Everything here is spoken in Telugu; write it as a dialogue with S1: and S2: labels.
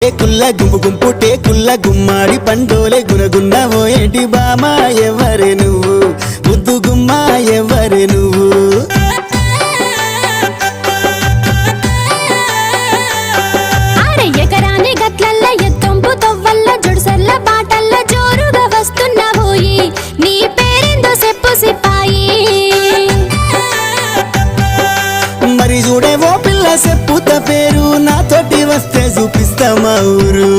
S1: కుల్ల గుంపు గుంపు టేకుల్ల గుమ్మాడి పండోలే గునగున్నావో ఏంటి బామా ఎవరే నువ్వు ముద్దు గుమ్మా ఎవరే నువ్వు
S2: ఎకరాని గట్లల్ల ఎత్తొంపు తొవ్వల్ల జొడుసల్ల బాటల్ల జోరుగా వస్తున్నావోయి నీ పేరెందో చెప్పు సిపాయి
S1: మరి చూడేవో పిల్ల చెప్పుత పేరు నాతోటి వస్తే చూపిస్తా మా ఊరు